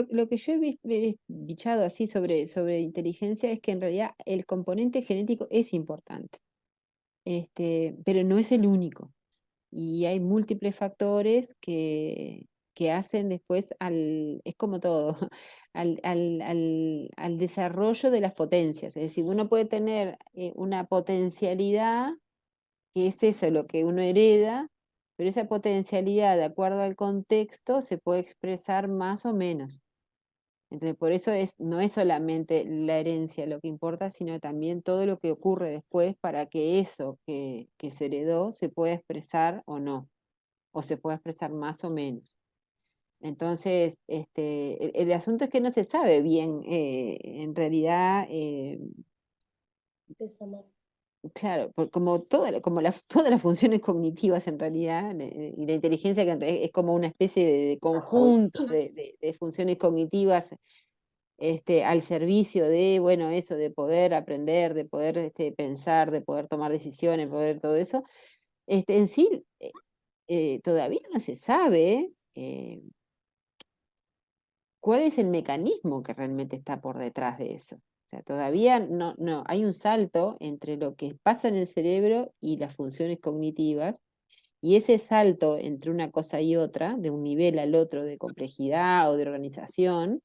lo que yo he bichado así sobre inteligencia es que en realidad el componente genético es importante, pero no es el único. Y hay múltiples factores que hacen después es como todo, al desarrollo de las potencias. Es decir, uno puede tener una potencialidad, que es eso lo que uno hereda, pero esa potencialidad, de acuerdo al contexto, se puede expresar más o menos. Entonces, por eso no es solamente la herencia lo que importa, sino también todo lo que ocurre después para que eso que se heredó se pueda expresar o no, o se pueda expresar más o menos. Entonces, el asunto es que no se sabe bien, en realidad, Pesa más. claro, como, todas las funciones cognitivas en realidad, y la inteligencia que es como una especie de conjunto de funciones cognitivas, al servicio de, bueno, eso, de poder aprender, de poder pensar, de poder tomar decisiones, poder todo eso, en sí todavía no se sabe cuál es el mecanismo que realmente está por detrás de eso. O sea, todavía no, hay un salto entre lo que pasa en el cerebro y las funciones cognitivas, y ese salto entre una cosa y otra, de un nivel al otro de complejidad o de organización,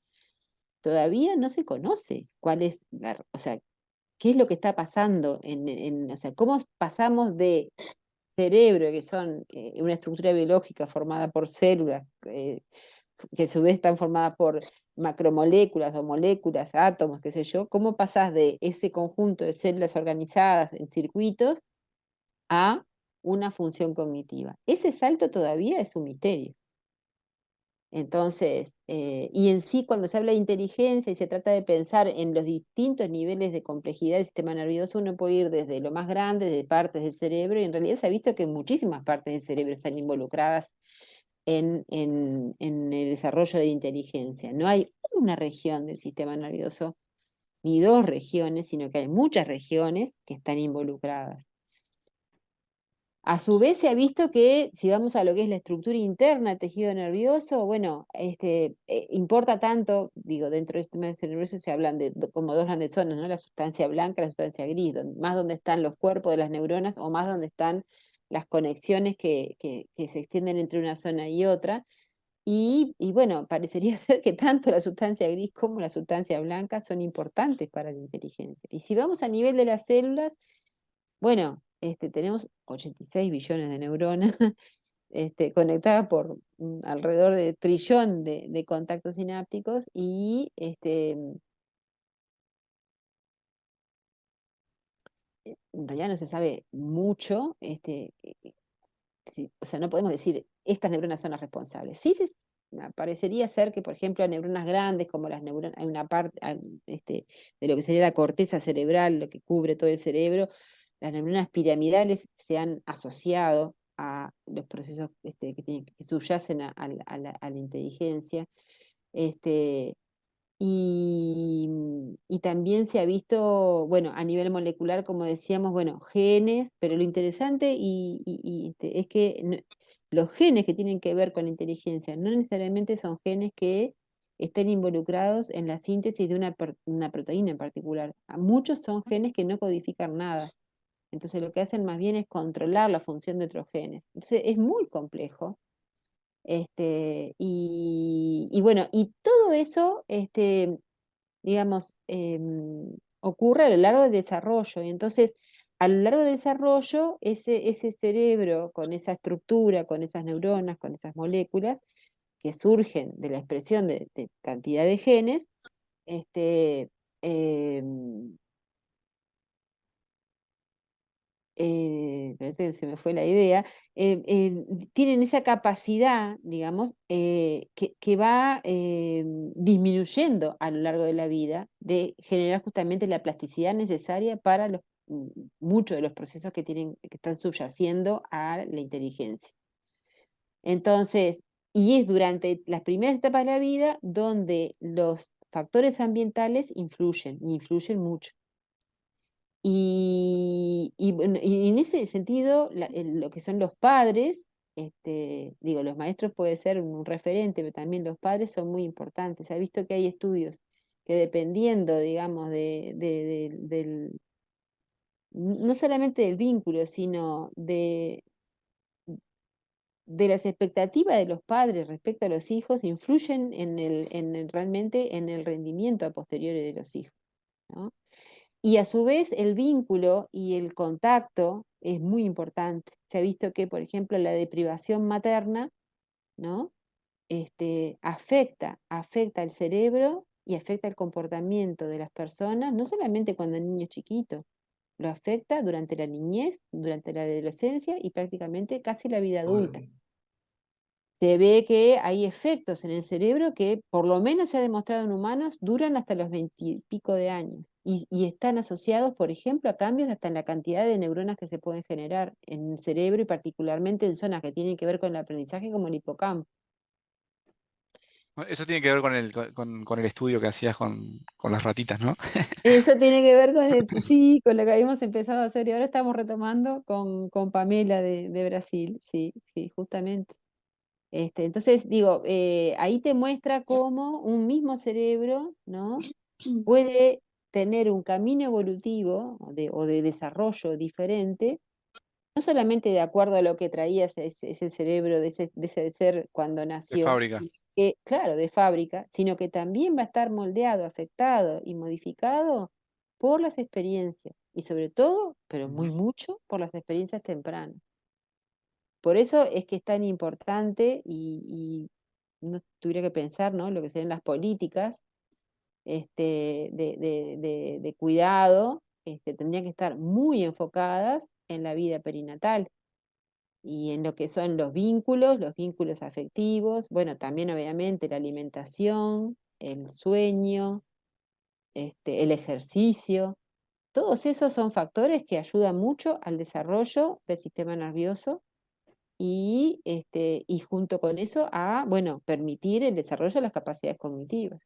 todavía no se conoce cuál es o sea, qué es lo que está pasando o sea, cómo pasamos de cerebro, que son una estructura biológica formada por células, que a su vez están formadas por macromoléculas o moléculas, átomos, qué sé yo, cómo pasás de ese conjunto de células organizadas en circuitos a una función cognitiva. Ese salto todavía es un misterio. Entonces, y en sí, cuando se habla de inteligencia y se trata de pensar en los distintos niveles de complejidad del sistema nervioso, uno puede ir desde lo más grande, de partes del cerebro, y en realidad se ha visto que muchísimas partes del cerebro están involucradas en el desarrollo de inteligencia. No hay una región del sistema nervioso, ni dos regiones, sino que hay muchas regiones que están involucradas. A su vez se ha visto que, si vamos a lo que es la estructura interna del tejido nervioso, bueno, importa tanto, digo, dentro del sistema nervioso se hablan de como dos grandes zonas, ¿no? La sustancia blanca y la sustancia gris, más donde están los cuerpos de las neuronas o más donde están las conexiones que se extienden entre una zona y otra. Y bueno, parecería ser que tanto la sustancia gris como la sustancia blanca son importantes para la inteligencia. Y si vamos a nivel de las células, bueno, tenemos 86 billones de neuronas conectadas por alrededor de trillón de contactos sinápticos y en realidad no se sabe mucho, o sea, no podemos decir estas neuronas son las responsables. Sí, parecería ser que, por ejemplo, neuronas grandes, como las neuronas, hay una parte de lo que sería la corteza cerebral, lo que cubre todo el cerebro, las neuronas piramidales se han asociado a los procesos que subyacen a la inteligencia. Este, y también se ha visto, bueno, a nivel molecular, como decíamos, bueno, genes, pero lo interesante es que los genes que tienen que ver con la inteligencia no necesariamente son genes que estén involucrados en la síntesis de una proteína en particular. Muchos son genes que no codifican nada. Entonces lo que hacen más bien es controlar la función de otros genes. Entonces es muy complejo. Y bueno, y todo eso, digamos, ocurre a lo largo del desarrollo. Y entonces, a lo largo del desarrollo, ese cerebro con esa estructura, con esas neuronas, con esas moléculas que surgen de la expresión de cantidad de genes, este, em, espérate que se me fue la idea, tienen esa capacidad, digamos, que va disminuyendo a lo largo de la vida de generar justamente la plasticidad necesaria para muchos de los procesos que están subyaciendo a la inteligencia. Entonces, y es durante las primeras etapas de la vida donde los factores ambientales influyen, y influyen mucho. Bueno, y en ese sentido, lo que son los padres digo, los maestros puede ser un referente, pero también los padres son muy importantes. Se ha visto que hay estudios que dependiendo, digamos, no solamente del vínculo, sino de las expectativas de los padres respecto a los hijos, influyen realmente en el rendimiento a posteriori de los hijos, ¿no? Y a su vez el vínculo y el contacto es muy importante. Se ha visto que, por ejemplo, la deprivación materna, ¿no? Afecta el cerebro y afecta el comportamiento de las personas, no solamente cuando el niño es chiquito, lo afecta durante la niñez, durante la adolescencia y prácticamente casi la vida adulta. Se ve que hay efectos en el cerebro que, por lo menos se ha demostrado en humanos, duran hasta los 20 y pico de años y están asociados, por ejemplo, a cambios hasta en la cantidad de neuronas que se pueden generar en el cerebro y particularmente en zonas que tienen que ver con el aprendizaje como el hipocampo. Eso tiene que ver con el estudio que hacías con las ratitas, ¿no? Eso tiene que ver sí, con lo que habíamos empezado a hacer y ahora estamos retomando con Pamela de Brasil, sí, sí, justamente. Entonces, digo, ahí te muestra cómo un mismo cerebro, ¿no? Puede tener un camino evolutivo o de desarrollo diferente, no solamente de acuerdo a lo que traía ese cerebro de ese ser cuando De nació, fábrica. que, claro, de fábrica, sino que también va a estar moldeado, afectado y modificado por las experiencias y sobre todo, pero muy Ujú. mucho, por las experiencias tempranas. Por eso es que es tan importante y no tuviera que pensar, ¿no? Lo que serían las políticas de cuidado, tendrían que estar muy enfocadas en la vida perinatal y en lo que son los vínculos afectivos, bueno, también obviamente la alimentación, el sueño, el ejercicio. Todos esos son factores que ayudan mucho al desarrollo del sistema nervioso y junto con eso a, bueno, permitir el desarrollo de las capacidades cognitivas.